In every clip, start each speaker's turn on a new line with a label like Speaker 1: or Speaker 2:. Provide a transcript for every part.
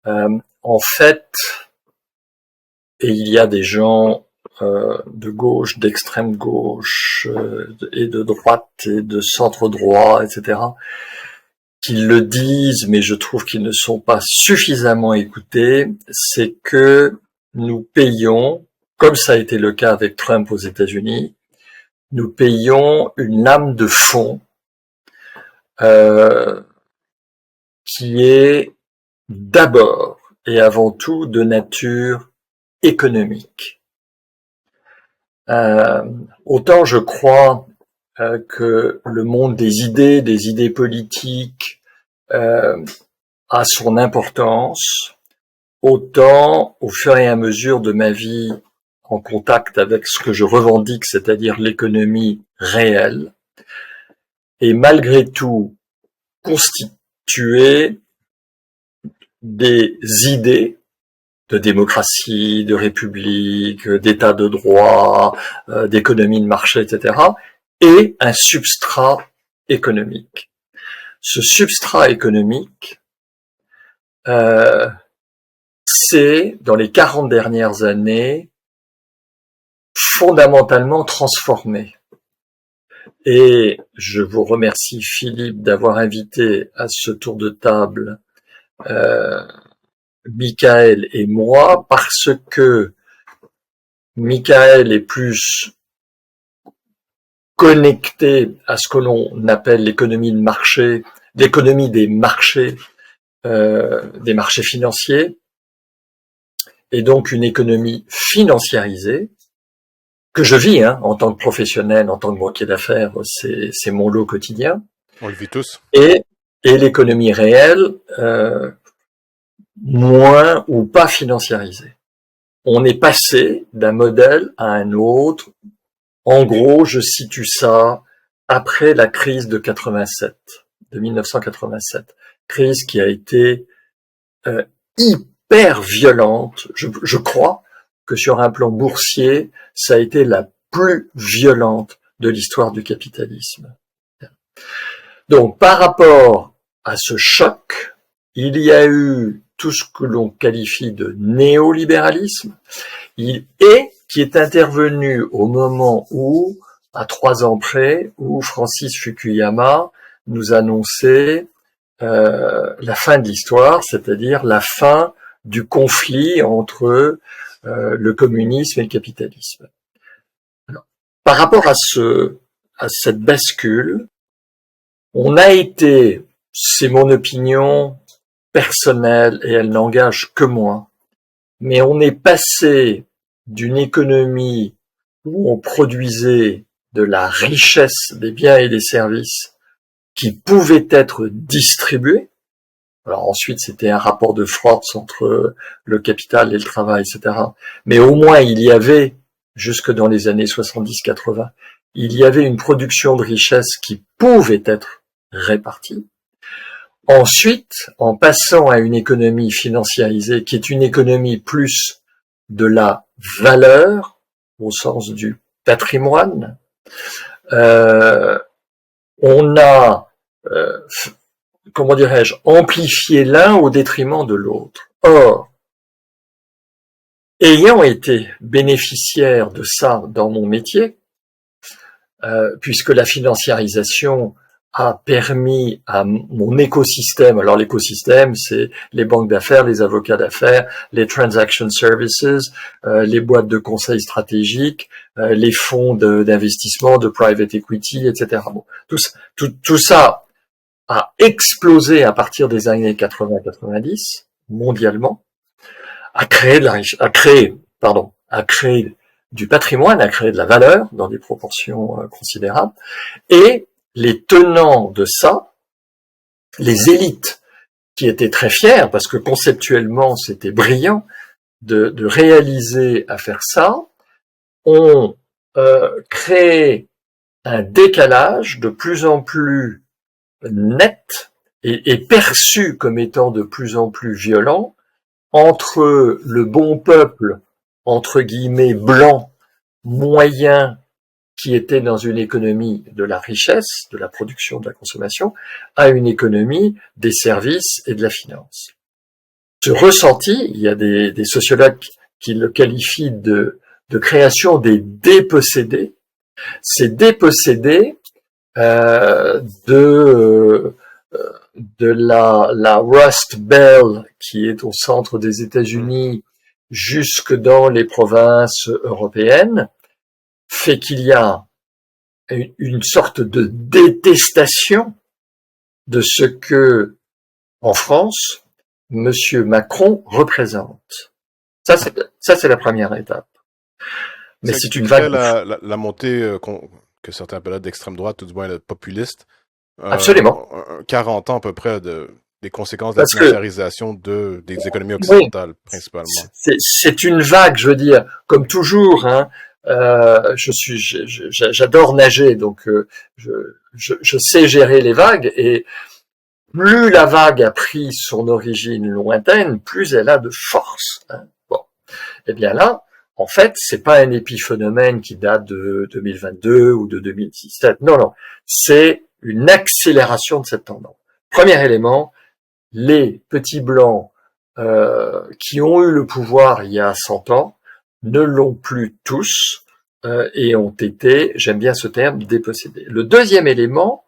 Speaker 1: En fait, et il y a des gens de gauche, d'extrême gauche, et de droite, et de centre droit, etc., qui le disent, mais je trouve qu'ils ne sont pas suffisamment écoutés, c'est que nous payons, comme ça a été le cas avec Trump aux États-Unis, nous payons une lame de fond euh, qui est d'abord et avant tout de nature économique. Euh, Autant je crois que le monde des idées politiques, a son importance, autant au fur et à mesure de ma vie en contact avec ce que je revendique, c'est-à-dire l'économie réelle, et malgré tout constituer des idées de démocratie, de république, d'état de droit, d'économie de marché, etc., et un substrat économique. Ce substrat économique s'est, dans les 40 dernières années, fondamentalement transformé. Et je vous remercie, Philippe, d'avoir invité à ce tour de table Michael et moi, parce que Michael est plus connecté à ce que l'on appelle l'économie de marché, l'économie des marchés financiers, et donc une économie financiarisée, que je vis en tant que professionnel, en tant que banquier d'affaires, c'est mon lot quotidien.
Speaker 2: On le vit tous.
Speaker 1: Et l'économie réelle, moins ou pas financiarisée. On est passé d'un modèle à un autre. En gros, je situe ça après la crise de 87, de 1987. Crise qui a été hyper violente. Je crois que sur un plan boursier, ça a été la plus violente de l'histoire du capitalisme. Donc, par rapport à ce choc, il y a eu tout ce que l'on qualifie de néolibéralisme, et qui est intervenu au moment où, à 3 ans près, où Francis Fukuyama nous annonçait la fin de l'histoire, c'est-à-dire la fin du conflit entre le communisme et le capitalisme. Alors, par rapport à cette bascule, on a été, c'est mon opinion personnelle et elle n'engage que moi, mais on est passé d'une économie où on produisait de la richesse des biens et des services qui pouvaient être distribués. Alors ensuite, c'était un rapport de force entre le capital et le travail, etc. Mais au moins, il y avait, jusque dans les années 70-80, il y avait une production de richesse qui pouvait être répartie. Ensuite, en passant à une économie financiarisée, qui est une économie plus de la valeur, au sens du patrimoine, on a, comment dirais-je, amplifié l'un au détriment de l'autre. Or, ayant été bénéficiaire de ça dans mon métier, puisque la financiarisation a permis à mon écosystème, alors l'écosystème, c'est les banques d'affaires, les avocats d'affaires, les transaction services, les boîtes de conseil stratégique, les fonds d'investissement, de private equity, etc. Bon, tout ça a explosé à partir des années 80-90 mondialement, a créé du patrimoine, a créé de la valeur dans des proportions considérables, et les tenants de ça, les élites qui étaient très fiers, parce que conceptuellement c'était brillant de réaliser à faire ça, ont créé un décalage de plus en plus net et perçu comme étant de plus en plus violent entre le bon peuple, entre guillemets, blanc, moyen, qui était dans une économie de la richesse, de la production, de la consommation, à une économie des services et de la finance. Ce ressenti, il y a des sociologues qui le qualifient de création des dépossédés. Ces dépossédés de la Rust Belt qui est au centre des États-Unis jusque dans les provinces européennes, fait qu'il y a une sorte de détestation de ce que, en France, Monsieur Macron représente. Ça, c'est la première étape. Mais c'est une vague.
Speaker 2: La montée que certains appellent d'extrême droite, ou du moins populiste.
Speaker 1: Absolument.
Speaker 2: 40 ans à peu près des conséquences de la financiarisation des économies occidentales, oui, principalement.
Speaker 1: C'est une vague, je veux dire, comme toujours, hein. J'adore nager, donc je sais gérer les vagues, et plus la vague a pris son origine lointaine, plus elle a de force. Hein. Bon, et bien là, en fait, c'est pas un épiphénomène qui date de 2022 ou de 2017. Non, non, c'est une accélération de cette tendance. Premier élément, les petits blancs qui ont eu le pouvoir il y a 100 ans ne l'ont plus tous et ont été, j'aime bien ce terme, dépossédés. Le deuxième élément,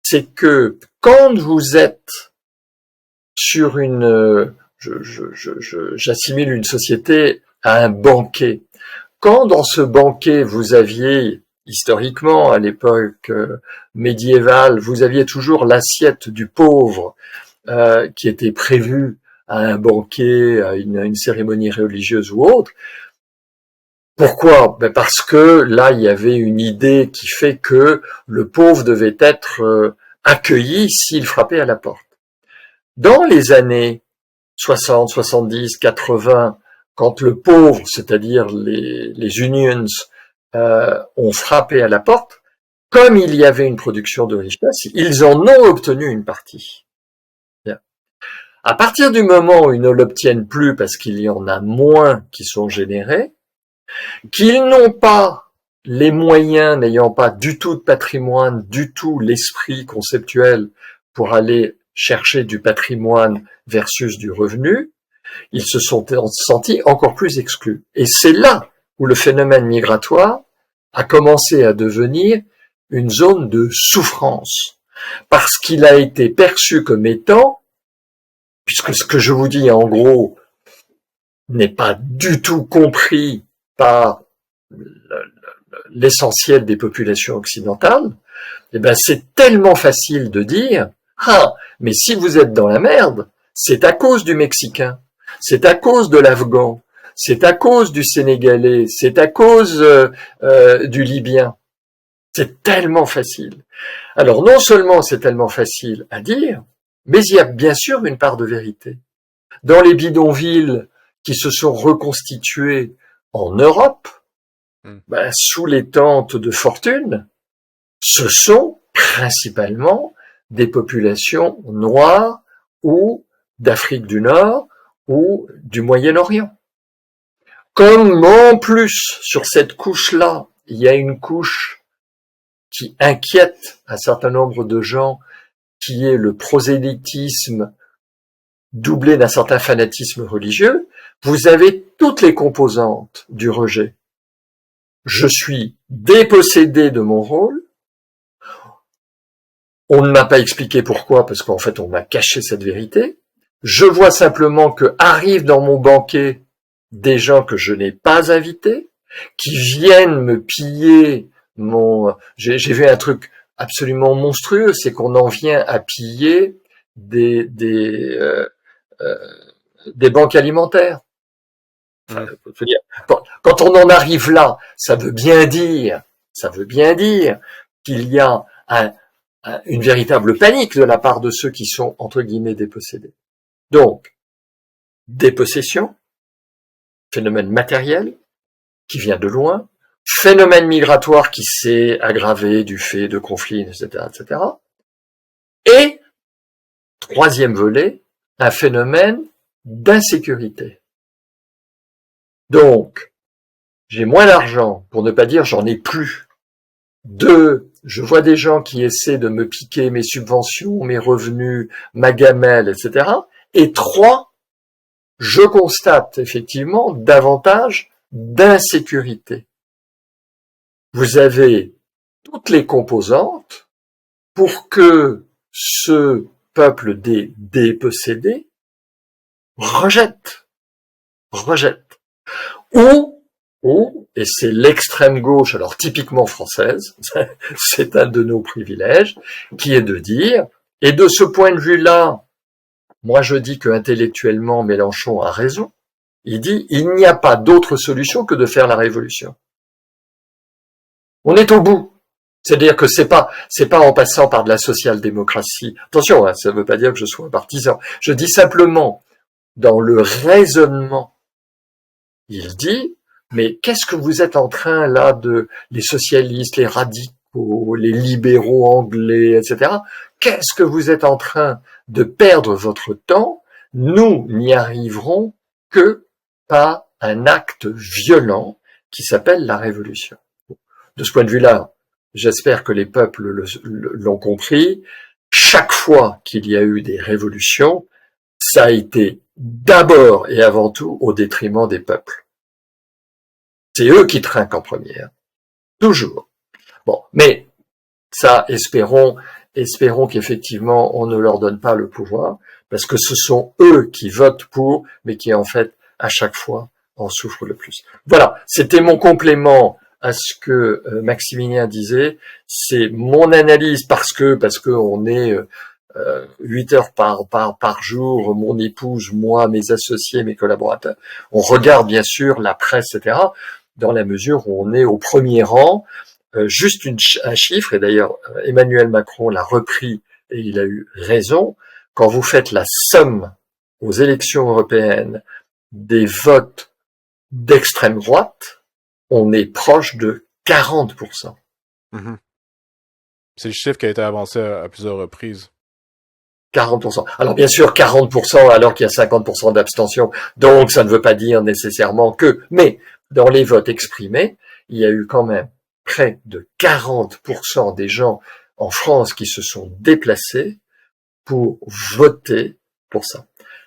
Speaker 1: c'est que quand vous êtes sur j'assimile une société à un banquet. Quand dans ce banquet vous aviez, historiquement, à l'époque médiévale, vous aviez toujours l'assiette du pauvre qui était prévue à un banquet, à une cérémonie religieuse ou autre. Pourquoi? Ben parce que là, il y avait une idée qui fait que le pauvre devait être accueilli s'il frappait à la porte. Dans les années 60, 70, 80, quand le pauvre, c'est-à-dire les unions, ont frappé à la porte, comme il y avait une production de richesse, ils en ont obtenu une partie. Bien. À partir du moment où ils ne l'obtiennent plus parce qu'il y en a moins qui sont générés, qu'ils n'ont pas les moyens, n'ayant pas du tout de patrimoine, du tout l'esprit conceptuel pour aller chercher du patrimoine versus du revenu, ils se sont sentis encore plus exclus. Et c'est là où le phénomène migratoire a commencé à devenir une zone de souffrance, parce qu'il a été perçu comme étant, puisque ce que je vous dis en gros n'est pas du tout compris par l'essentiel des populations occidentales, eh ben c'est tellement facile de dire « Ah, mais si vous êtes dans la merde, c'est à cause du Mexicain, c'est à cause de l'Afghan, c'est à cause du Sénégalais, c'est à cause du Libyen. » C'est tellement facile. Alors non seulement c'est tellement facile à dire, mais il y a bien sûr une part de vérité. Dans les bidonvilles qui se sont reconstitués en Europe, ben, sous les tentes de fortune, ce sont principalement des populations noires ou d'Afrique du Nord ou du Moyen-Orient. Comme en plus, sur cette couche-là, il y a une couche qui inquiète un certain nombre de gens, qui est le prosélytisme doublé d'un certain fanatisme religieux, vous avez toutes les composantes du rejet. Je suis dépossédé de mon rôle. On ne m'a pas expliqué pourquoi, parce qu'en fait, on m'a caché cette vérité. Je vois simplement que arrivent dans mon banquet des gens que je n'ai pas invités, qui viennent me piller j'ai vu un truc absolument monstrueux, c'est qu'on en vient à piller des banques alimentaires. Enfin, je veux dire, quand on en arrive là, ça veut bien dire qu'il y a une véritable panique de la part de ceux qui sont, entre guillemets, dépossédés. Donc, dépossession, phénomène matériel, qui vient de loin, phénomène migratoire qui s'est aggravé du fait de conflits, etc., etc. Et, troisième volet, un phénomène d'insécurité. Donc, j'ai moins d'argent, pour ne pas dire j'en ai plus. 2, je vois des gens qui essaient de me piquer mes subventions, mes revenus, ma gamelle, etc. Et 3, je constate effectivement davantage d'insécurité. Vous avez toutes les composantes pour que ce peuple des dépossédés rejette. Ou, et c'est l'extrême gauche, alors typiquement française, c'est un de nos privilèges, qui est de dire, et de ce point de vue-là, moi je dis que intellectuellement Mélenchon a raison, il dit, il n'y a pas d'autre solution que de faire la révolution. On est au bout. C'est-à-dire que c'est pas en passant par de la social-démocratie. Attention, hein, ça ne veut pas dire que je sois un partisan. Je dis simplement, dans le raisonnement, il dit, mais qu'est-ce que vous êtes en train là de, les socialistes, les radicaux, les libéraux anglais, etc. Qu'est-ce que vous êtes en train de perdre votre temps? Nous n'y arriverons que par un acte violent qui s'appelle la révolution. De ce point de vue-là, j'espère que les peuples l'ont compris. Chaque fois qu'il y a eu des révolutions, ça a été d'abord et avant tout au détriment des peuples. C'est eux qui trinquent en première. Toujours. Bon, mais ça, espérons qu'effectivement, on ne leur donne pas le pouvoir, parce que ce sont eux qui votent pour, mais qui en fait, à chaque fois, en souffrent le plus. Voilà, c'était mon complément à ce que Maximilien disait. C'est mon analyse parce que on est 8 heures par jour, mon épouse, moi, mes associés, mes collaborateurs. On regarde bien sûr la presse, etc., dans la mesure où on est au premier rang. Juste un chiffre, et d'ailleurs Emmanuel Macron l'a repris et il a eu raison, quand vous faites la somme aux élections européennes des votes d'extrême droite, on est proche de 40%.
Speaker 2: Mm-hmm. C'est le chiffre qui a été avancé à plusieurs reprises.
Speaker 1: 40%. Alors bien sûr, 40% alors qu'il y a 50% d'abstention, donc ça ne veut pas dire nécessairement que, mais dans les votes exprimés, il y a eu quand même près de 40% des gens en France qui se sont déplacés pour voter pour ça.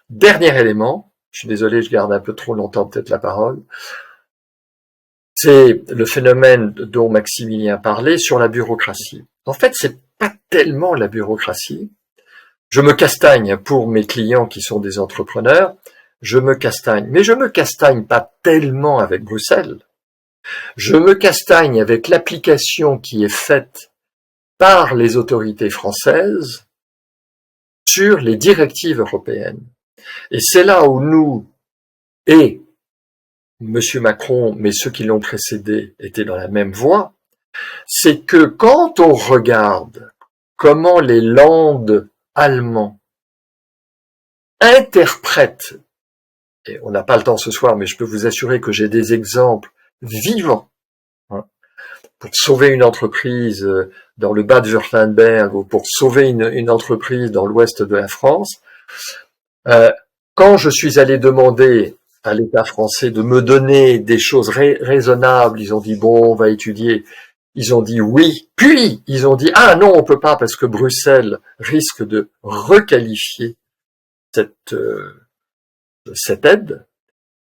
Speaker 1: Dernier élément, je suis désolé, je garde un peu trop longtemps peut-être la parole, c'est le phénomène dont Maximilien parlait sur la bureaucratie. En fait, c'est pas tellement la bureaucratie. Je me castagne pour mes clients qui sont des entrepreneurs, mais je me castagne pas tellement avec Bruxelles. Je me castagne avec l'application qui est faite par les autorités françaises sur les directives européennes. Et c'est là où nous, et Monsieur Macron, mais ceux qui l'ont précédé étaient dans la même voie, c'est que quand on regarde comment les Länder allemands interprètent, et on n'a pas le temps ce soir, mais je peux vous assurer que j'ai des exemples vivants, hein, pour sauver une entreprise dans le Bade-Württemberg ou pour sauver une entreprise dans l'ouest de la France, quand je suis allé demander à l'État français de me donner des choses raisonnables, ils ont dit bon, on va étudier. Ils ont dit oui, puis ils ont dit ah non, on peut pas parce que Bruxelles risque de requalifier cette aide.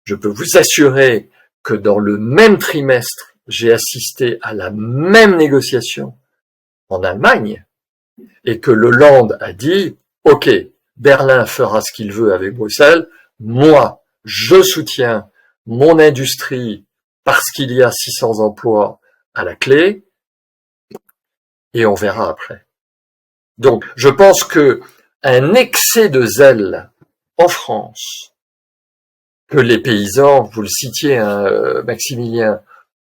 Speaker 1: Je peux vous assurer que dans le même trimestre, j'ai assisté à la même négociation en Allemagne et que le Land a dit ok, Berlin fera ce qu'il veut avec Bruxelles, moi je soutiens mon industrie parce qu'il y a 600 emplois à la clé, et on verra après. Donc, je pense que un excès de zèle en France, que les paysans, vous le citiez, hein, Maximilien,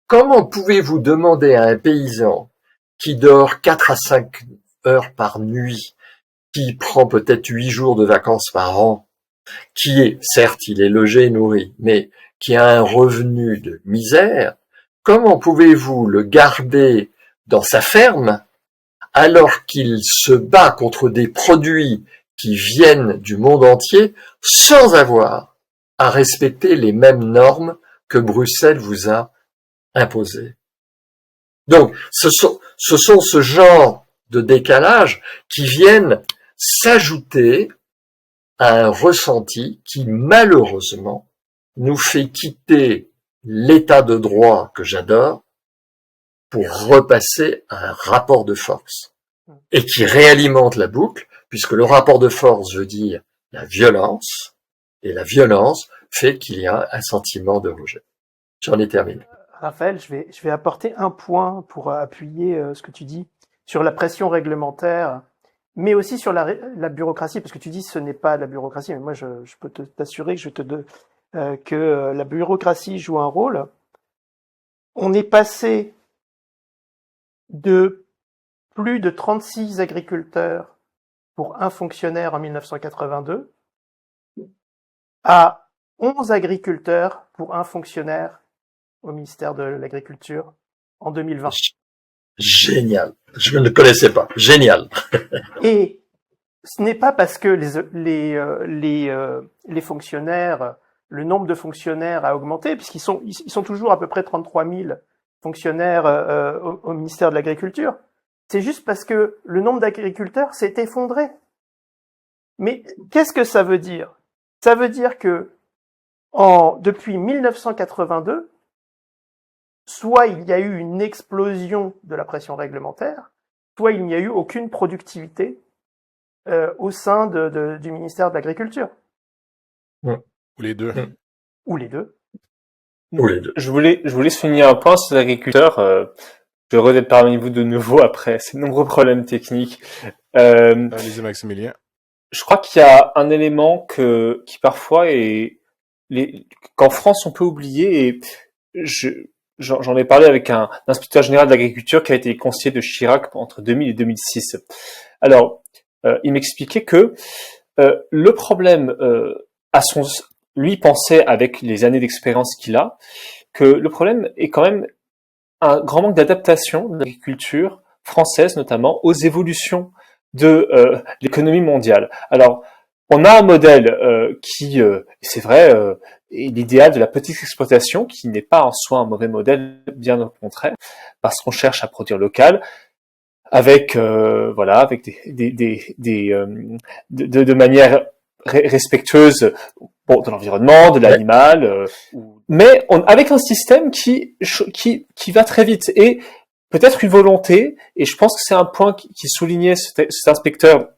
Speaker 1: comment pouvez-vous demander à un paysan qui dort 4 à 5 heures par nuit, qui prend peut-être 8 jours de vacances par an, qui est, certes, il est logé et nourri, mais qui a un revenu de misère, comment pouvez-vous le garder dans sa ferme alors qu'il se bat contre des produits qui viennent du monde entier sans avoir à respecter les mêmes normes que Bruxelles vous a imposées? Donc, ce sont ce genre de décalage qui viennent s'ajouter à un ressenti qui, malheureusement, nous fait quitter l'état de droit que j'adore pour repasser à un rapport de force et qui réalimente la boucle, puisque le rapport de force veut dire la violence, et la violence fait qu'il y a un sentiment de rejet. J'en ai terminé.
Speaker 3: Raphaël, je vais apporter un point pour appuyer ce que tu dis sur la pression réglementaire, mais aussi sur la bureaucratie, parce que tu dis ce n'est pas la bureaucratie, mais moi je peux t'assurer que la bureaucratie joue un rôle. On est passé de plus de 36 agriculteurs pour un fonctionnaire en 1982 à 11 agriculteurs pour un fonctionnaire au ministère de l'Agriculture en 2020.
Speaker 1: Génial. Je ne le connaissais pas. Génial.
Speaker 3: Et ce n'est pas parce que les fonctionnaires, le nombre de fonctionnaires a augmenté, puisqu'ils sont toujours à peu près 33 000 fonctionnaires au ministère de l'Agriculture. C'est juste parce que le nombre d'agriculteurs s'est effondré. Mais qu'est-ce que ça veut dire? Ça veut dire que depuis 1982, soit il y a eu une explosion de la pression réglementaire, soit il n'y a eu aucune productivité au sein du ministère de l'Agriculture.
Speaker 2: Ou les deux.
Speaker 3: Ou les deux.
Speaker 1: Ou les deux.
Speaker 4: Je voulais souligner un point sur l'agriculteur. Je reviens parmi vous de nouveau après ces nombreux problèmes techniques.
Speaker 2: Allez-y, Maximilien.
Speaker 4: Je crois qu'il y a un élément qui parfois qu'en France on peut oublier, et j'en ai parlé avec un inspecteur général de l'agriculture qui a été conseiller de Chirac entre 2000 et 2006. Alors, il m'expliquait que le problème, lui pensait avec les années d'expérience qu'il a, que le problème est quand même un grand manque d'adaptation de l'agriculture française, notamment aux évolutions de l'économie mondiale. Alors, on a un modèle qui, c'est vrai, est l'idéal de la petite exploitation, qui n'est pas en soi un mauvais modèle, bien au contraire, parce qu'on cherche à produire local, avec avec de manière respectueuse de l'environnement, de l'animal, mais avec un système qui va très vite, et peut-être une volonté, et je pense que c'est un point qui soulignait cet inspecteur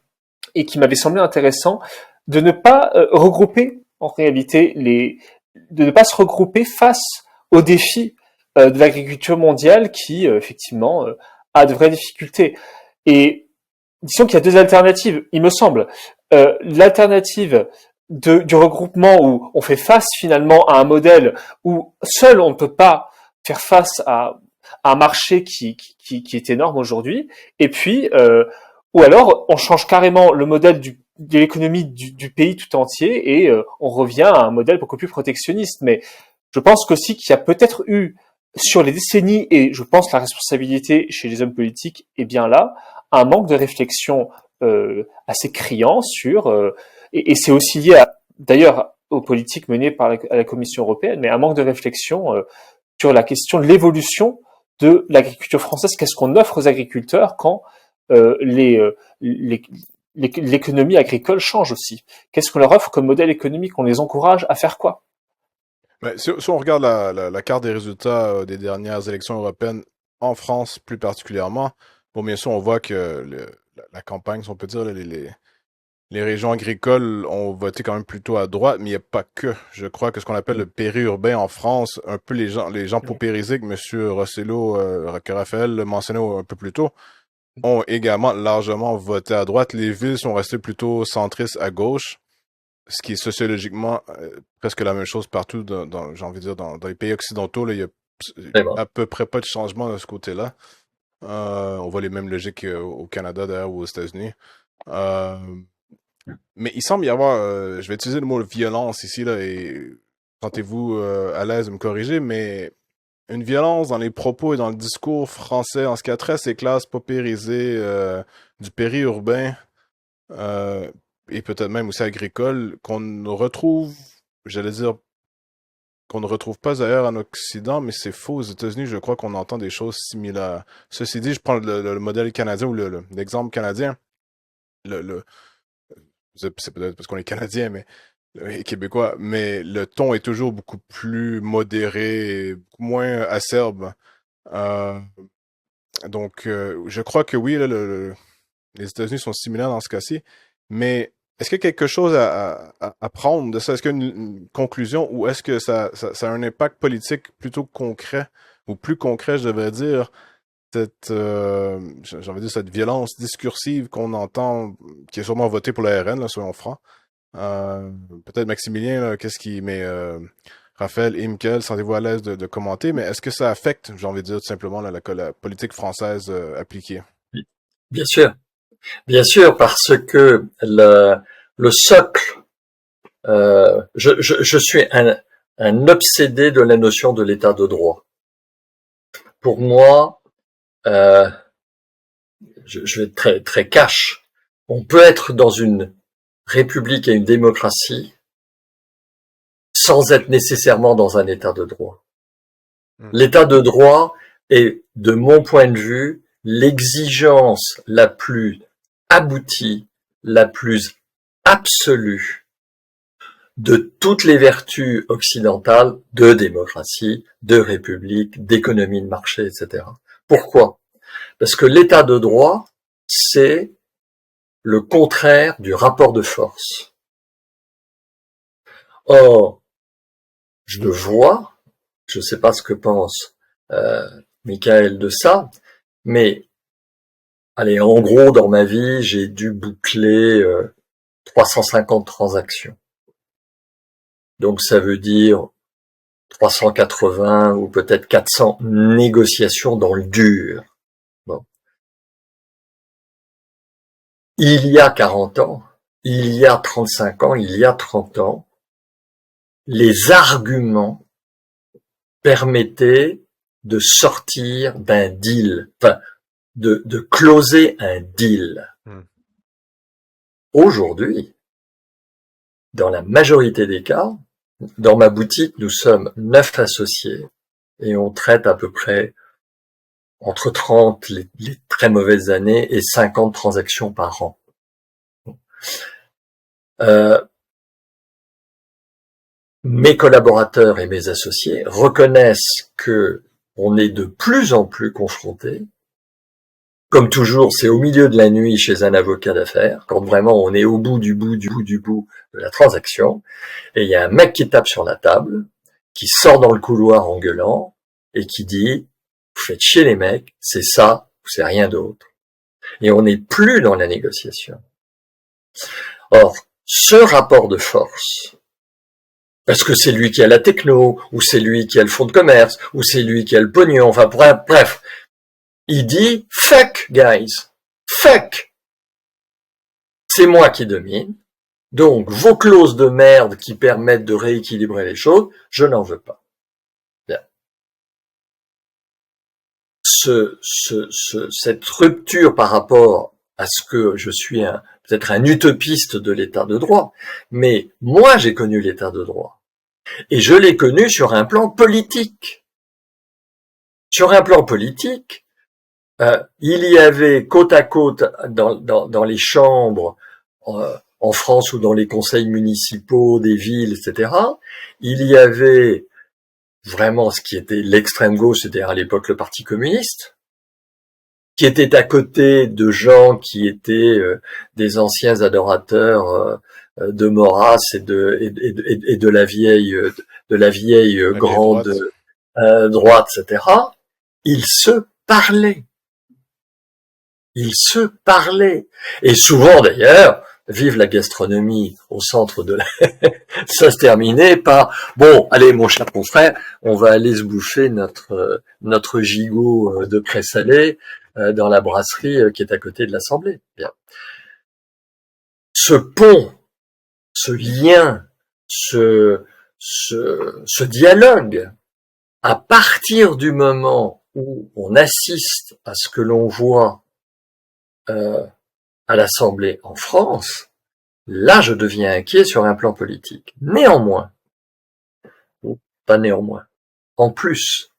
Speaker 4: et qui m'avait semblé intéressant, de ne pas regrouper en réalité de ne pas se regrouper face aux défis de l'agriculture mondiale qui effectivement a de vraies difficultés. Et disons qu'il y a deux alternatives, il me semble. L'alternative du regroupement où on fait face finalement à un modèle où seul on ne peut pas faire face à un marché qui est énorme aujourd'hui, et puis ou alors on change carrément le modèle de l'économie du pays tout entier, et on revient à un modèle beaucoup plus protectionniste. Mais je pense qu'aussi qu'il y a peut-être eu sur les décennies, et je pense que la responsabilité chez les hommes politiques est bien là, un manque de réflexion assez criant sur et c'est aussi lié d'ailleurs aux politiques menées par la Commission européenne, mais un manque de réflexion sur la question de l'évolution de l'agriculture française. Qu'est-ce qu'on offre aux agriculteurs quand l'économie agricole change aussi? Qu'est-ce qu'on leur offre comme modèle économique? On les encourage à faire quoi?
Speaker 2: Mais si on regarde la carte des résultats des dernières élections européennes, en France plus particulièrement, bon, bien sûr, on voit que la campagne, si on peut dire, les régions agricoles ont voté quand même plutôt à droite, mais il n'y a pas que. Je crois que ce qu'on appelle le périurbain en France, un peu les gens paupérisés, que M. Rossello, que Raphaël le mentionnait un peu plus tôt, ont également largement voté à droite. Les villes sont restées plutôt centristes à gauche, ce qui est sociologiquement presque la même chose partout j'ai envie de dire, dans les pays occidentaux. Là, il y a à peu près pas de changement de ce côté-là. On voit les mêmes logiques au Canada, d'ailleurs, ou aux États-Unis. Mais il semble y avoir, je vais utiliser le mot violence ici, là, et sentez-vous à l'aise de me corriger, mais une violence dans les propos et dans le discours français en ce qui a trait à ces classes paupérisées du périurbain et peut-être même aussi agricole, qu'on retrouve, j'allais dire, qu'on ne retrouve pas ailleurs en Occident, mais c'est faux. Aux États-Unis, je crois qu'on entend des choses similaires. Ceci dit, je prends le modèle canadien ou l'exemple canadien. c'est peut-être parce qu'on est Canadien, mais et Québécois, mais le ton est toujours beaucoup plus modéré, beaucoup moins acerbe. Euh, donc, je crois que oui, là, les États-Unis sont similaires dans ce cas-ci, mais est-ce qu'il y a quelque chose à prendre de ça? Est-ce qu'il y a une conclusion ou est-ce que ça a un impact politique plutôt concret ou plus concret, je devrais dire, j'ai envie de dire, cette violence discursive qu'on entend, qui est sûrement votée pour la RN, là, soyons francs. Peut-être Maximilien, là, Raphaël et Michael, sentez-vous à l'aise de commenter, mais est-ce que ça affecte, j'ai envie de dire tout simplement, la politique française appliquée?
Speaker 1: Bien sûr, parce que le socle, je suis un obsédé de la notion de l'état de droit. Pour moi, je vais être très, très cash. On peut être dans une république et une démocratie sans être nécessairement dans un état de droit. L'état de droit est, de mon point de vue, l'exigence la plus aboutie, la plus absolue de toutes les vertus occidentales de démocratie, de république, d'économie de marché, etc. Pourquoi? Parce que l'état de droit, c'est le contraire du rapport de force. Or, je le vois, je ne sais pas ce que pense Michael de ça, mais allez, en gros, dans ma vie, j'ai dû boucler 350 transactions. Donc ça veut dire 380 ou peut-être 400 négociations dans le dur. Bon. Il y a 40 ans, il y a 35 ans, il y a 30 ans, les arguments permettaient de sortir d'un deal, enfin, de closer un deal. Aujourd'hui, dans la majorité des cas, dans ma boutique, nous sommes 9 associés et on traite à peu près entre 30 les très mauvaises années et 50 transactions par an. Mes collaborateurs et mes associés reconnaissent que on est de plus en plus confrontés. Comme toujours, c'est au milieu de la nuit chez un avocat d'affaires, quand vraiment on est au bout du bout de la transaction, et il y a un mec qui tape sur la table, qui sort dans le couloir en gueulant, et qui dit « Vous faites chier les mecs, c'est ça, ou c'est rien d'autre. » Et on n'est plus dans la négociation. Or, ce rapport de force, parce que c'est lui qui a la techno, ou c'est lui qui a le fonds de commerce, ou c'est lui qui a le pognon, enfin bref, il dit « Fuck, guys, fuck, c'est moi qui domine, donc vos clauses de merde qui permettent de rééquilibrer les choses, je n'en veux pas. » Bien. Cette rupture par rapport à ce que je suis peut-être un utopiste de l'état de droit, mais moi j'ai connu l'état de droit. Et je l'ai connu sur un plan politique. Sur un plan polique, il y avait côte à côte dans les chambres en France ou dans les conseils municipaux des villes, etc. Il y avait vraiment ce qui était l'extrême gauche, c'est-à-dire à l'époque le Parti communiste, qui était à côté de gens qui étaient des anciens adorateurs de Maurras et de la vieille grande droite, etc. Ils se parlaient. Ils se parlaient. Et souvent d'ailleurs, vive la gastronomie au centre de la... ça se terminait par « Bon, allez mon cher confrère, on va aller se bouffer notre gigot de pré-salé dans la brasserie qui est à côté de l'Assemblée. » Bien. Ce pont, ce lien, ce dialogue, à partir du moment où on assiste à ce que l'on voit à l'Assemblée en France, là je deviens inquiet sur un plan politique. Néanmoins, ou pas néanmoins, en plus,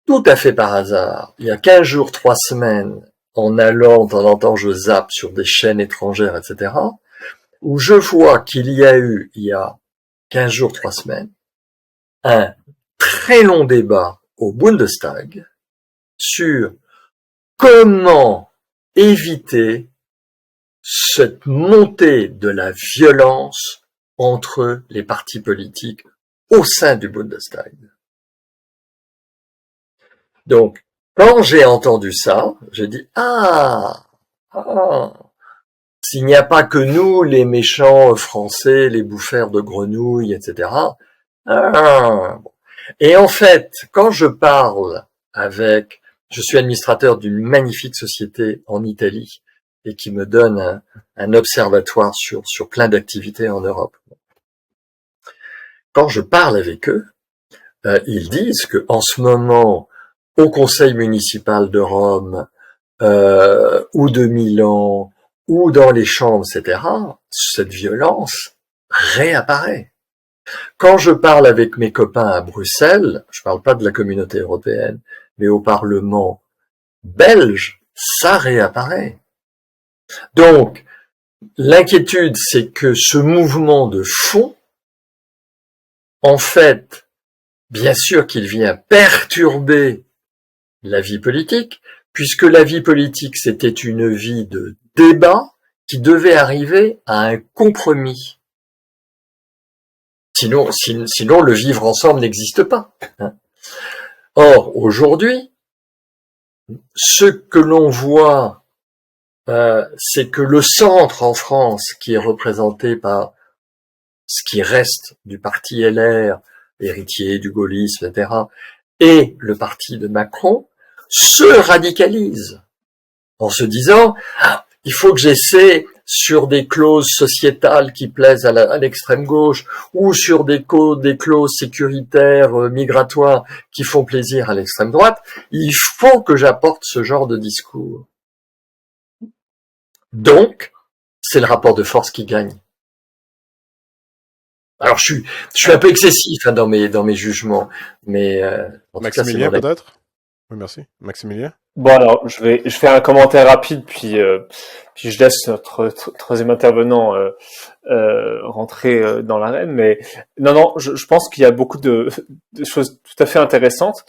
Speaker 1: tout à fait par hasard, il y a 15 jours, 3 semaines, en allant, de temps en temps, je zappe sur des chaînes étrangères, etc., où je vois qu'il y a eu, il y a 15 jours, 3 semaines, un très long débat au Bundestag sur comment éviter cette montée de la violence entre les partis politiques au sein du Bundestag. Donc, quand j'ai entendu ça, j'ai dit s'il n'y a pas que nous, les méchants français, les bouffeurs de grenouilles, etc. Et en fait, quand je parle je suis administrateur d'une magnifique société en Italie et qui me donne un observatoire sur plein d'activités en Europe. Quand je parle avec eux, ils disent que en ce moment, au Conseil municipal de Rome, ou de Milan, ou dans les chambres, etc., cette violence réapparaît. Quand je parle avec mes copains à Bruxelles, je parle pas de la communauté européenne, mais au Parlement belge, ça réapparaît. Donc, l'inquiétude, c'est que ce mouvement de fond, en fait, bien sûr qu'il vient perturber la vie politique, puisque la vie politique, c'était une vie de débat qui devait arriver à un compromis. Sinon le vivre ensemble n'existe pas. Or, aujourd'hui, ce que l'on voit, c'est que le centre en France, qui est représenté par ce qui reste du parti LR, héritier du gaullisme, etc., et le parti de Macron, se radicalise en se disant il faut que j'essaie sur des clauses sociétales qui plaisent à l'extrême gauche ou sur des clauses sécuritaires migratoires qui font plaisir à l'extrême droite, il faut que j'apporte ce genre de discours. Donc, c'est le rapport de force qui gagne. Alors je suis un peu excessif dans mes jugements, mais
Speaker 2: Maximilien peut-être. Oui, merci. Maximilien.
Speaker 4: Bon alors, je fais un commentaire rapide, puis je laisse notre troisième intervenant rentrer dans l'arène. Mais non, je pense qu'il y a beaucoup de choses tout à fait intéressantes.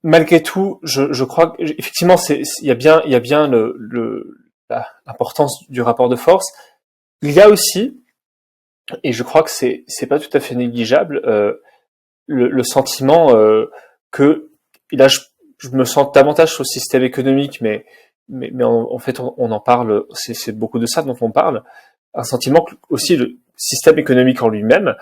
Speaker 4: Malgré tout, je crois que effectivement, il y a bien l'importance du rapport de force. Il y a aussi, et je crois que c'est pas tout à fait négligeable, le sentiment que et là je me sens davantage sur le système économique, mais en fait on en parle, c'est beaucoup de ça dont on parle, un sentiment que aussi le système économique en lui-même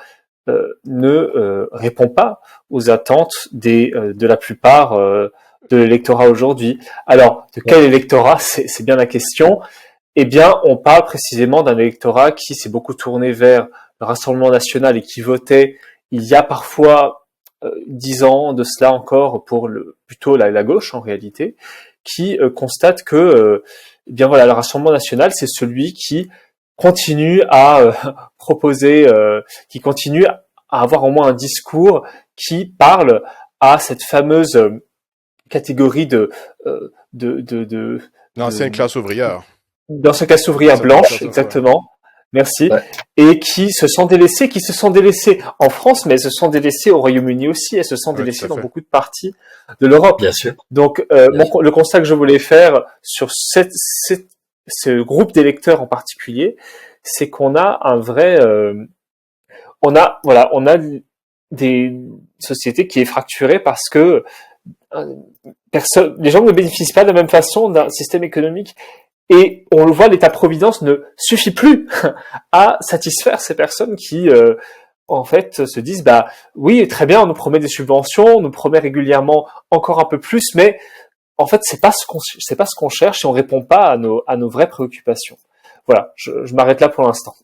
Speaker 4: ne répond pas aux attentes de la plupart de l'électorat aujourd'hui. Alors de quel électorat, c'est bien la question. Eh bien, on parle précisément d'un électorat qui s'est beaucoup tourné vers le Rassemblement national et qui votait il y a parfois 10 ans de cela encore pour plutôt la gauche en réalité, qui constate que eh bien voilà, le Rassemblement national, c'est celui qui continue à proposer, qui continue à avoir au moins un discours qui parle à cette fameuse catégorie
Speaker 2: L'ancienne classe ouvrière.
Speaker 4: Dans ce cas ouvrière blanche, exactement. Merci. Ouais. Et qui se sont délaissés en France, mais elles se sont délaissées au Royaume-Uni aussi, elles se sont délaissées dans beaucoup de parties de l'Europe.
Speaker 1: Bien sûr.
Speaker 4: Donc, le constat que je voulais faire sur ce groupe d'électeurs en particulier, c'est qu'on a un vrai, on a des sociétés qui est fracturée parce que les gens ne bénéficient pas de la même façon d'un système économique. Et on le voit, l'État-providence ne suffit plus à satisfaire ces personnes qui, en fait, se disent, bah oui, très bien, on nous promet des subventions, on nous promet régulièrement encore un peu plus, mais en fait, c'est pas ce qu'on cherche et on répond pas à nos vraies préoccupations. Voilà, je m'arrête là pour l'instant.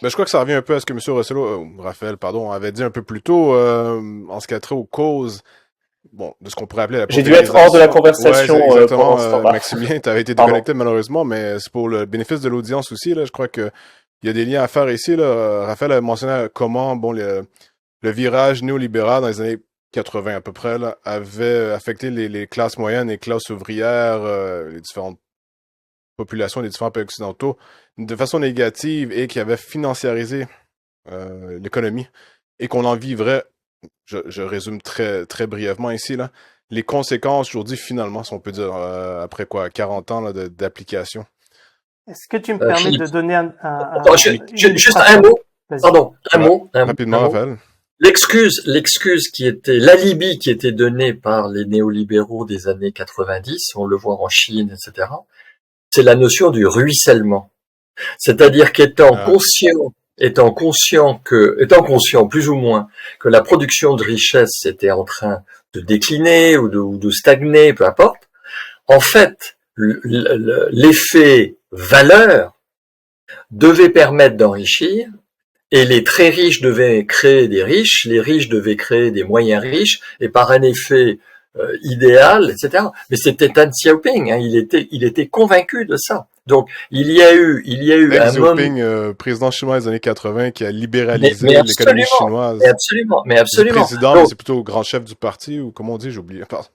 Speaker 2: Ben, je crois que ça revient un peu à ce que M. Raphaël, avait dit un peu plus tôt en ce qui a trait aux causes. Bon, de ce qu'on pourrait appeler la
Speaker 4: J'ai dû être hors de la conversation.
Speaker 2: Ouais, exactement, Maximilien, tu avais été déconnecté malheureusement, mais c'est pour le bénéfice de l'audience aussi. Là, je crois que il y a des liens à faire ici. Là. Raphaël a mentionné comment le virage néolibéral dans les années 80 à peu près, là, avait affecté les classes moyennes et classes ouvrières, les différentes populations des différents pays occidentaux de façon négative et qui avait financiarisé l'économie et qu'on en vivrait, je résume très, très brièvement ici, là, les conséquences aujourd'hui finalement, si on peut dire, après quoi, 40 ans là, d'application.
Speaker 3: Est-ce que tu me permets
Speaker 1: Philippe,
Speaker 3: de donner
Speaker 1: attends,
Speaker 3: une
Speaker 1: juste un
Speaker 3: illustration?
Speaker 1: mot,
Speaker 3: Vas-y.
Speaker 1: pardon, un
Speaker 2: Ouais,
Speaker 1: mot,
Speaker 2: rapidement,
Speaker 1: un mot.
Speaker 2: Raphaël.
Speaker 1: L'excuse qui était, l'alibi qui était donné par les néolibéraux des années 90, on le voit en Chine, etc., c'est la notion du ruissellement. C'est-à-dire qu'étant conscient plus ou moins que la production de richesse était en train de décliner ou de stagner, peu importe, en fait, l'effet valeur devait permettre d'enrichir, et les très riches devaient créer des riches, les riches devaient créer des moyens riches, et par un effet idéal, etc. Mais c'était Deng Xiaoping, hein, il était convaincu de ça. Donc il y a eu
Speaker 2: Deng
Speaker 1: un moment,
Speaker 2: Xiaoping, président chinois des années 80, qui a libéralisé l'économie chinoise.
Speaker 1: mais
Speaker 2: Je dis
Speaker 1: absolument.
Speaker 2: président, mais
Speaker 1: Donc
Speaker 2: c'est plutôt grand chef du parti, ou comment on dit, j'ai oublié, pardon.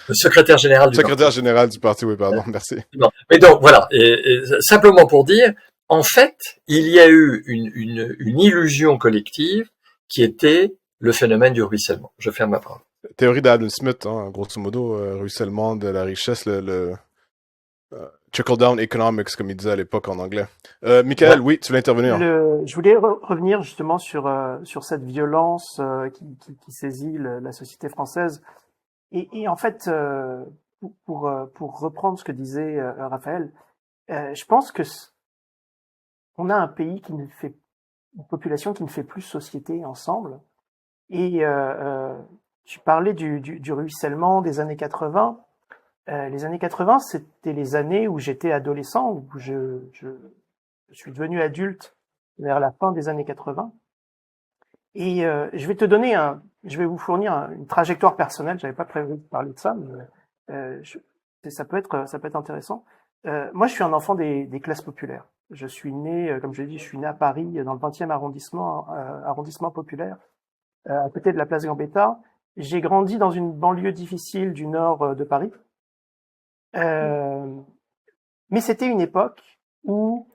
Speaker 1: le secrétaire général du
Speaker 2: Secrétaire
Speaker 1: parti.
Speaker 2: général du parti, oui, pardon, merci.
Speaker 1: Non. Mais donc voilà, et simplement pour dire, en fait, il y a eu une illusion collective qui était le phénomène du ruissellement. Je ferme ma parole.
Speaker 2: Théorie d'Adam Smith, hein, grosso modo, ruissellement de la richesse, le trickle-down economics, comme il disait à l'époque en anglais. Michael, oui, tu voulais intervenir.
Speaker 3: Je voulais revenir justement sur cette violence qui saisit la société française. Et en fait, pour reprendre ce que disait Raphaël, je pense que on a un pays une population qui ne fait plus société ensemble. Et tu parlais du ruissellement des années 80. Les années 80, c'était les années où j'étais adolescent, où je suis devenu adulte vers la fin des années 80. Et je vais vous fournir une trajectoire personnelle. J'avais pas prévu de parler de ça, mais ça peut être intéressant. Moi, je suis un enfant des classes populaires. Je suis né, comme je l'ai dit, je suis né à Paris, dans le 20e arrondissement populaire, à côté de la place Gambetta. J'ai grandi dans une banlieue difficile du nord de Paris. Mais c'était une époque où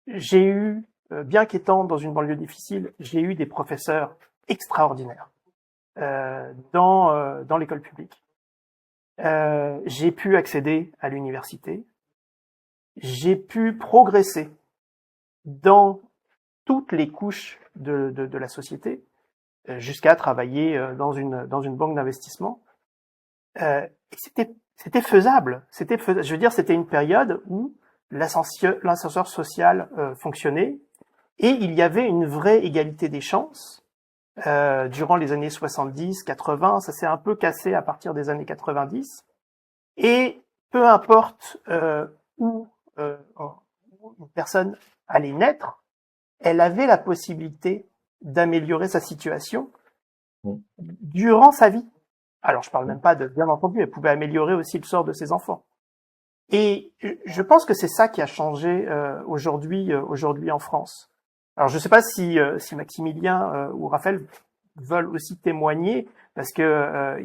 Speaker 3: j'ai eu, bien qu'étant dans une banlieue difficile, j'ai eu des professeurs extraordinaires dans l'école publique. J'ai pu accéder à l'université. J'ai pu progresser dans toutes les couches de la société, jusqu'à travailler dans une banque d'investissement. C'était faisable. Je veux dire, c'était une période où l'ascenseur social fonctionnait et il y avait une vraie égalité des chances. Durant les années 70, 80, ça s'est un peu cassé à partir des années 90. Et peu importe où une personne allait naître, elle avait la possibilité d'améliorer sa situation durant sa vie. Alors, je parle même pas bien entendu, elle pouvait améliorer aussi le sort de ses enfants. Et je pense que c'est ça qui a changé aujourd'hui en France. Alors, je ne sais pas si Maximilien ou Raphaël veulent aussi témoigner, parce que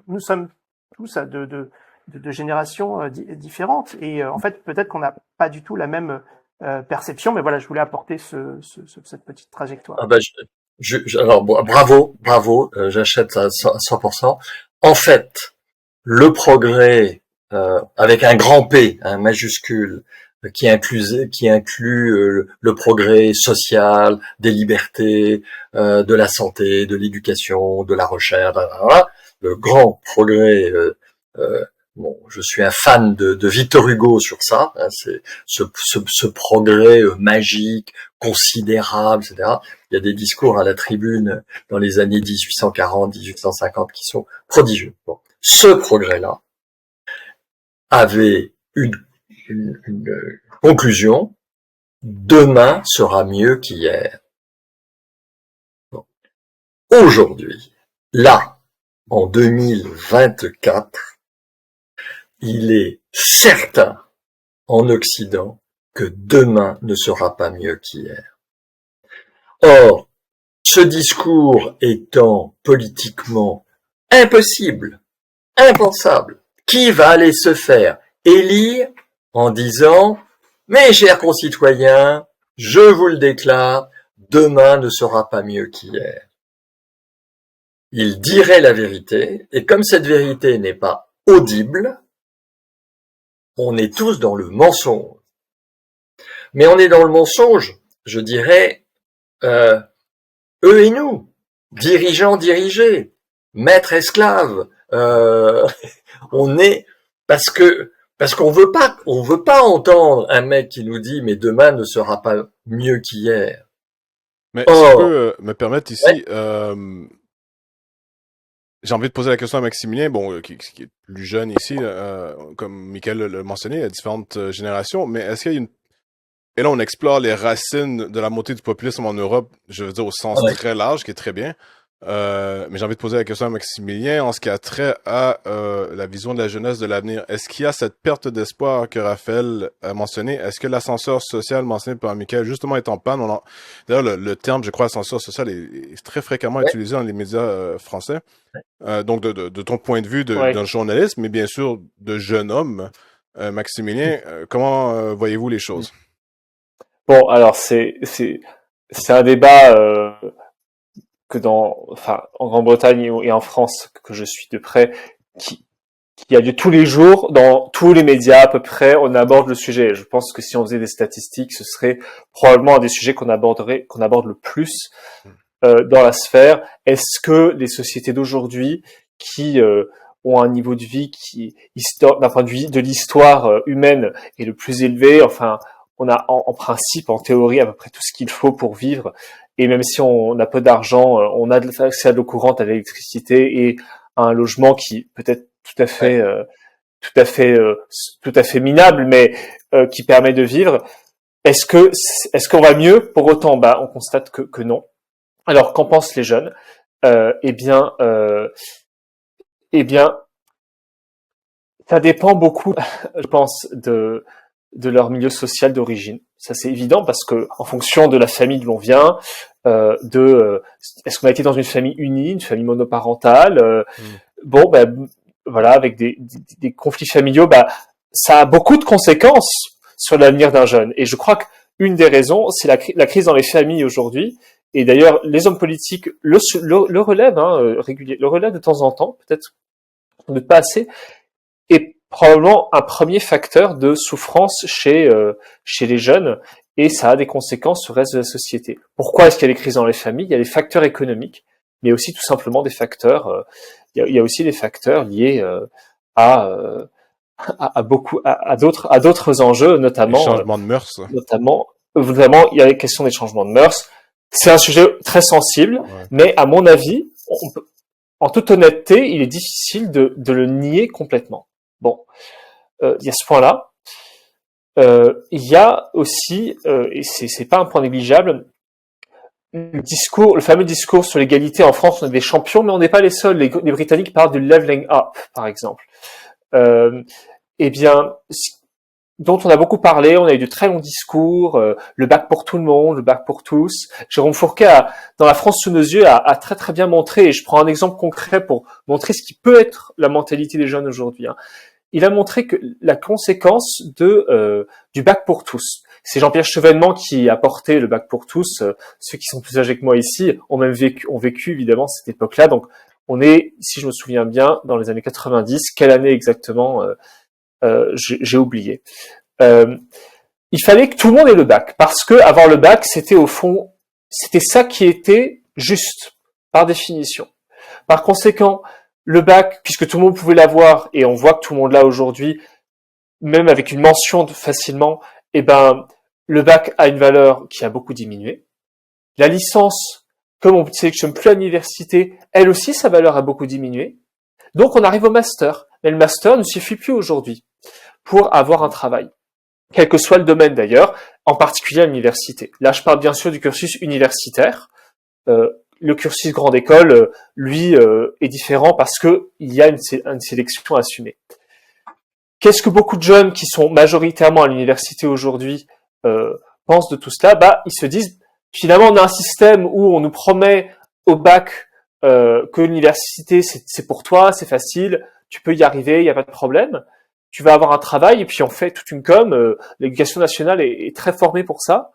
Speaker 3: nous sommes tous de générations différentes, et en fait, peut-être qu'on n'a pas du tout la même perception, mais voilà, je voulais apporter cette petite trajectoire.
Speaker 1: Ah ben, alors bravo, j'achète ça à 100%. En fait, le progrès avec un grand P, un majuscule, qui inclut le progrès social, des libertés, de la santé, de l'éducation, de la recherche, le grand progrès. Bon, je suis un fan de Victor Hugo sur ça. Hein, c'est ce progrès magique, considérable, etc. Il y a des discours à la tribune dans les années 1840, 1850 qui sont prodigieux. Bon. Ce progrès-là avait une conclusion: demain sera mieux qu'hier. Bon. Aujourd'hui, là, en 2024, il est certain en Occident que demain ne sera pas mieux qu'hier. Or, ce discours étant politiquement impossible, impensable, qui va aller se faire élire en disant « Mes chers concitoyens, je vous le déclare, demain ne sera pas mieux qu'hier ». Il dirait la vérité, et comme cette vérité n'est pas audible, on est tous dans le mensonge. Mais on est dans le mensonge, je dirais, eux et nous, dirigeants dirigés, maîtres esclaves, on est parce qu'on veut pas entendre un mec qui nous dit mais demain ne sera pas mieux qu'hier.
Speaker 2: Mais si je peux me permettre ici,
Speaker 1: ouais.
Speaker 2: J'ai envie de poser la question à Maximilien, bon, qui est plus jeune ici, comme Michael l'a mentionné, il y a différentes générations, mais est-ce qu'il y a une... Et là, on explore les racines de la montée du populisme en Europe, je veux dire au sens très large, qui est très bien. Mais j'ai envie de poser la question à Maximilien en ce qui a trait à la vision de la jeunesse de l'avenir. Est-ce qu'il y a cette perte d'espoir que Raphaël a mentionné? Est-ce que l'ascenseur social mentionné par Michael justement est en panne? D'ailleurs, le terme, je crois, ascenseur social est très fréquemment utilisé dans les médias français. Donc, de ton point de vue d'un journaliste, mais bien sûr de jeune homme, Maximilien, comment voyez-vous les choses?
Speaker 4: Bon, alors c'est un débat que en Grande-Bretagne et en France, que je suis de près, qui a lieu tous les jours, dans tous les médias à peu près, on aborde le sujet. Je pense que si on faisait des statistiques, ce serait probablement un des sujets qu'on aborde le plus dans la sphère. Est-ce que les sociétés d'aujourd'hui, qui ont un niveau de vie qui, d'un point de vue de l'histoire humaine, est le plus élevé, enfin, on a en principe, en théorie, à peu près tout ce qu'il faut pour vivre. Et même si on a peu d'argent, on a accès à l'eau courante, à l'électricité et à un logement qui peut-être tout à fait minable, mais qui permet de vivre. Est-ce qu'on va mieux? Pour autant, on constate que non. Alors, qu'en pensent les jeunes? Eh bien, ça dépend beaucoup, je pense, de leur milieu social d'origine. Ça, c'est évident parce que, en fonction de la famille d'où l'on vient, est-ce qu'on a été dans une famille unie, une famille monoparentale, voilà, avec des conflits familiaux, ça a beaucoup de conséquences sur l'avenir d'un jeune. Et je crois qu'une des raisons, c'est la crise dans les familles aujourd'hui. Et d'ailleurs, les hommes politiques le relèvent, régulièrement, le relèvent de temps en temps, peut-être pas assez. Et probablement un premier facteur de souffrance chez les jeunes, et ça a des conséquences sur le reste de la société. Pourquoi est-ce qu'il y a des crises dans les familles? Il y a des facteurs économiques, mais aussi tout simplement des facteurs. Il y a aussi des facteurs liés à d'autres enjeux, notamment
Speaker 2: les changements de mœurs.
Speaker 4: Notamment, il y a la question des changements de mœurs. C'est un sujet très sensible, mais à mon avis, en toute honnêteté, il est difficile de le nier complètement. Bon, il y a ce point-là. Il y a aussi, et c'est pas un point négligeable, le fameux discours sur l'égalité. En France, on est des champions, mais on n'est pas les seuls. Les Britanniques parlent du leveling up, par exemple. Dont on a beaucoup parlé, on a eu de très longs discours, le bac pour tout le monde, le bac pour tous. Jérôme Fourquet, dans La France sous nos yeux, a très très bien montré, et je prends un exemple concret pour montrer ce qui peut être la mentalité des jeunes aujourd'hui. Il a montré que la conséquence du bac pour tous, c'est Jean-Pierre Chevènement qui a porté le bac pour tous. Ceux qui sont plus âgés que moi ici ont vécu évidemment cette époque-là. Donc on est, si je me souviens bien, dans les années 90. Quelle année exactement j'ai oublié. Il fallait que tout le monde ait le bac, parce que avoir le bac, c'était au fond, c'était ça qui était juste, par définition. Par conséquent, le bac, puisque tout le monde pouvait l'avoir, et on voit que tout le monde l'a aujourd'hui, même avec une mention facilement, le bac a une valeur qui a beaucoup diminué. La licence, comme on ne sélectionne plus à l'université, elle aussi, sa valeur a beaucoup diminué. Donc, on arrive au master. Mais le master ne suffit plus aujourd'hui pour avoir un travail, quel que soit le domaine d'ailleurs, en particulier à l'université. Là, je parle bien sûr du cursus universitaire. Le cursus grande école, lui, est différent parce que il y a une sélection assumée. Qu'est-ce que beaucoup de jeunes qui sont majoritairement à l'université aujourd'hui pensent de tout cela? Ils se disent, finalement, on a un système où on nous promet au bac que l'université, c'est pour toi, c'est facile, tu peux y arriver, il n'y a pas de problème. Tu vas avoir un travail et puis on fait toute une com. L'éducation nationale est très formée pour ça.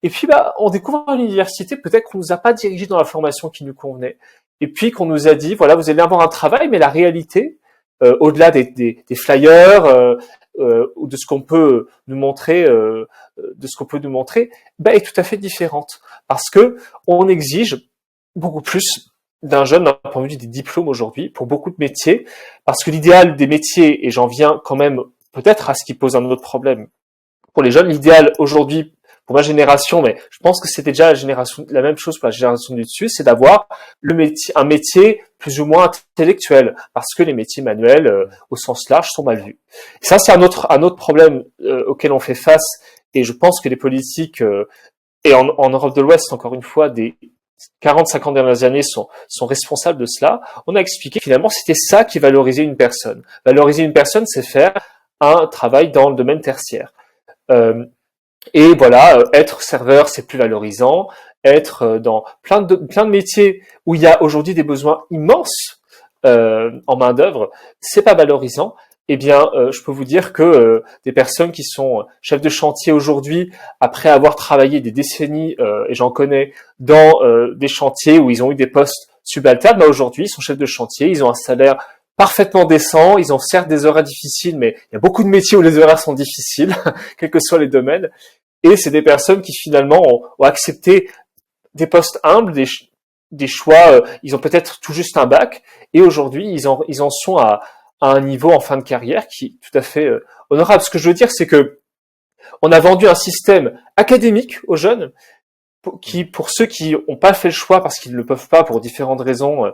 Speaker 4: Et puis, on découvre à l'université peut-être qu'on nous a pas dirigé dans la formation qui nous convenait. Et puis qu'on nous a dit, voilà, vous allez avoir un travail, mais la réalité, au-delà des flyers ou de ce qu'on peut nous montrer, est tout à fait différente. Parce que on exige beaucoup plus d'un jeune d'un point de vue des diplômes aujourd'hui pour beaucoup de métiers, parce que l'idéal des métiers, et j'en viens quand même peut-être à ce qui pose un autre problème pour les jeunes, l'idéal aujourd'hui pour ma génération, mais je pense que c'était déjà la même chose pour la génération du dessus, c'est d'avoir un métier plus ou moins intellectuel, parce que les métiers manuels, au sens large, sont mal vus. Et ça, c'est un autre problème auquel on fait face, et je pense que les politiques, et en Europe de l'Ouest, encore une fois, des 40-50 dernières années sont responsables de cela. On a expliqué finalement c'était ça qui valorisait une personne. Valoriser une personne, c'est faire un travail dans le domaine tertiaire. Et voilà, être serveur, c'est plus valorisant. Être dans plein de métiers où il y a aujourd'hui des besoins immenses en main d'œuvre, c'est pas valorisant. Eh bien, je peux vous dire que des personnes qui sont chefs de chantier aujourd'hui, après avoir travaillé des décennies, et j'en connais, dans des chantiers où ils ont eu des postes subalternes, aujourd'hui, ils sont chefs de chantier, ils ont un salaire parfaitement décent, ils ont certes des horaires difficiles, mais il y a beaucoup de métiers où les horaires sont difficiles, quels que soient les domaines, et c'est des personnes qui finalement ont accepté des postes humbles, des choix, ils ont peut-être tout juste un bac, et aujourd'hui, ils en sont à un niveau en fin de carrière qui est tout à fait honorable. Ce que je veux dire, c'est que on a vendu un système académique aux jeunes qui, pour ceux qui n'ont pas fait le choix parce qu'ils ne peuvent pas pour différentes raisons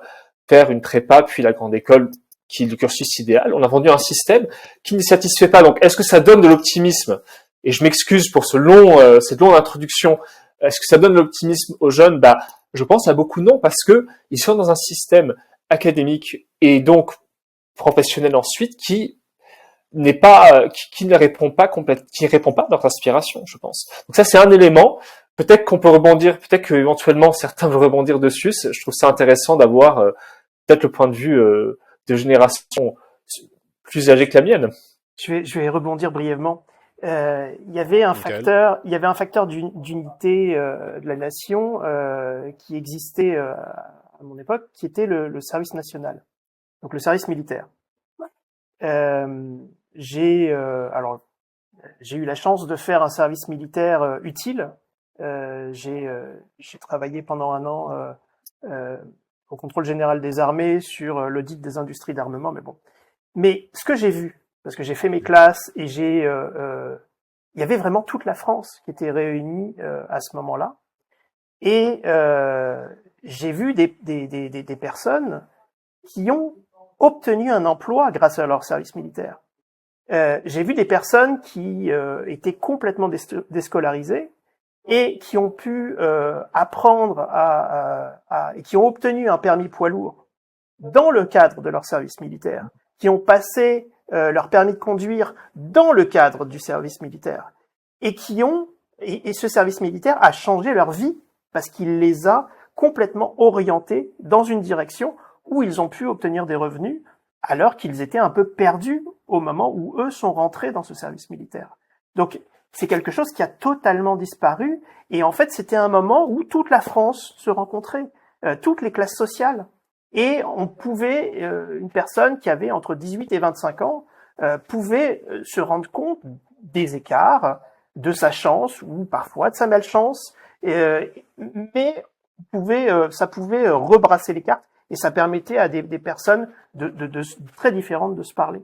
Speaker 4: faire une prépa puis la grande école qui est le cursus idéal, on a vendu un système qui ne satisfait pas. Donc, est-ce que ça donne de l'optimisme? Et je m'excuse pour cette longue introduction. Est-ce que ça donne de l'optimisme aux jeunes? Je pense à beaucoup non, parce que ils sont dans un système académique et donc professionnel ensuite qui n'est pas, qui ne répond pas qui répond pas à leurs aspirations, je pense. Donc ça, c'est un élément. Peut-être qu'on peut rebondir, peut-être qu'éventuellement certains veulent rebondir dessus. Je trouve ça intéressant d'avoir peut-être le point de vue de génération plus âgée que la mienne.
Speaker 3: Je vais rebondir brièvement. Il y avait un facteur d'unité de la nation qui existait à mon époque, qui était le service national, donc le service militaire. J'ai eu la chance de faire un service militaire utile. J'ai travaillé pendant un an au contrôle général des armées sur l'audit des industries d'armement, mais bon. Mais ce que j'ai vu, parce que j'ai fait mes classes et il y avait vraiment toute la France qui était réunie à ce moment-là, et j'ai vu des personnes qui ont obtenu un emploi grâce à leur service militaire. J'ai vu des personnes qui étaient complètement déscolarisées et qui ont pu apprendre et qui ont obtenu un permis poids lourd dans le cadre de leur service militaire, qui ont passé leur permis de conduire dans le cadre du service militaire, et ce service militaire a changé leur vie parce qu'il les a complètement orientés dans une direction où ils ont pu obtenir des revenus alors qu'ils étaient un peu perdus au moment où eux sont rentrés dans ce service militaire. Donc c'est quelque chose qui a totalement disparu, et en fait c'était un moment où toute la France se rencontrait, toutes les classes sociales. Et on pouvait, une personne qui avait entre 18 et 25 ans, pouvait se rendre compte des écarts, de sa chance ou parfois de sa malchance, mais ça pouvait rebrasser les cartes, et ça permettait à des personnes de très différentes de se parler.